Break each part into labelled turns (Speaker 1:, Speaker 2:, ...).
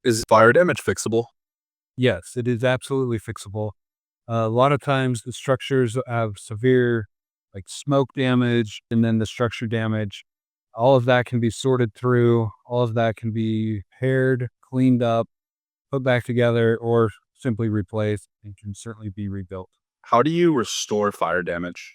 Speaker 1: Is fire damage fixable?
Speaker 2: Yes, it is absolutely fixable. A lot of times the structures have severe like smoke damage and then the structure damage. All of that can be sorted through. All of that can be paired, cleaned up, put back together, or simply replaced and can certainly be rebuilt.
Speaker 1: How do you restore fire damage?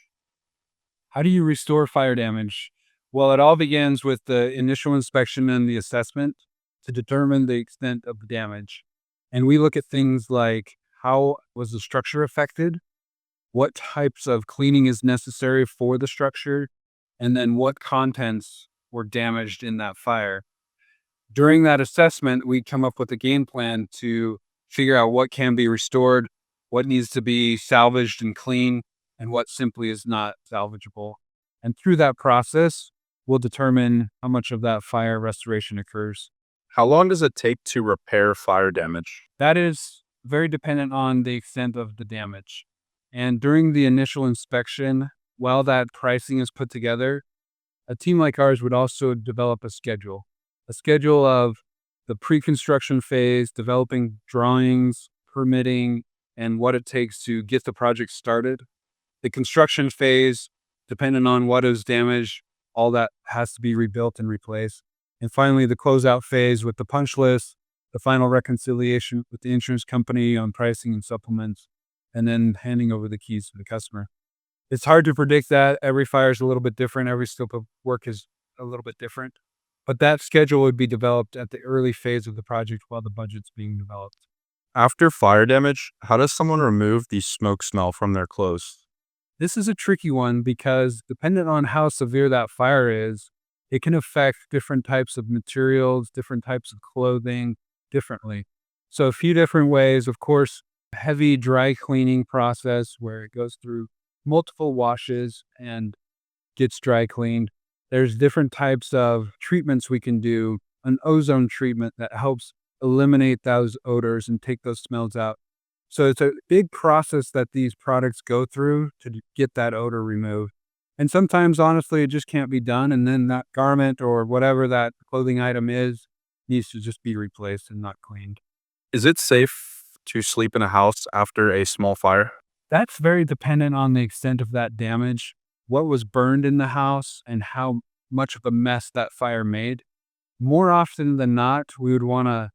Speaker 2: How do you restore fire damage? Well, it all begins with the initial inspection and the assessment to determine the extent of the damage. And we look at things like how was the structure affected? What types of cleaning is necessary for the structure? And then what contents were damaged in that fire? During that assessment, we come up with a game plan to figure out what can be restored, what needs to be salvaged and clean, and what simply is not salvageable. And through that process, we'll determine how much of that fire restoration occurs.
Speaker 1: How long does it take to repair fire damage?
Speaker 2: That is very dependent on the extent of the damage. And during the initial inspection, while that pricing is put together, a team like ours would also develop a schedule of the pre-construction phase, developing drawings, permitting, and what it takes to get the project started. The construction phase, depending on what is damaged, all that has to be rebuilt and replaced. And finally, the closeout phase with the punch list, the final reconciliation with the insurance company on pricing and supplements, and then handing over the keys to the customer. It's hard to predict that. Every fire is a little bit different. Every scope of work is a little bit different. But that schedule would be developed at the early phase of the project while the budget's being developed.
Speaker 1: After fire damage, how does someone remove the smoke smell from their clothes?
Speaker 2: This is a tricky one because depending on how severe that fire is, it can affect different types of materials, different types of clothing differently. So a few different ways, of course, heavy dry cleaning process where it goes through multiple washes and gets dry cleaned. There's different types of treatments we can do. An ozone treatment that helps eliminate those odors and take those smells out. So it's a big process that these products go through to get that odor removed. And sometimes, honestly, it just can't be done. And then that garment or whatever that clothing item is needs to just be replaced and not cleaned.
Speaker 1: Is it safe to sleep in a house after a small fire?
Speaker 2: That's very dependent on the extent of that damage, what was burned in the house, and how much of a mess that fire made. More often than not, we would want to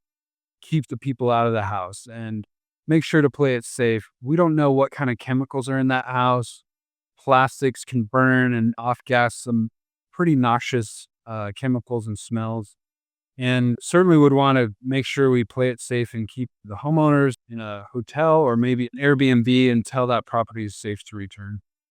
Speaker 2: keep the people out of the house and make sure to play it safe. We don't know what kind of chemicals are in that house. Plastics can burn and off gas some pretty noxious chemicals and smells. And certainly would want to make sure we play it safe and keep the homeowners in a hotel or maybe an Airbnb until that property is safe to return.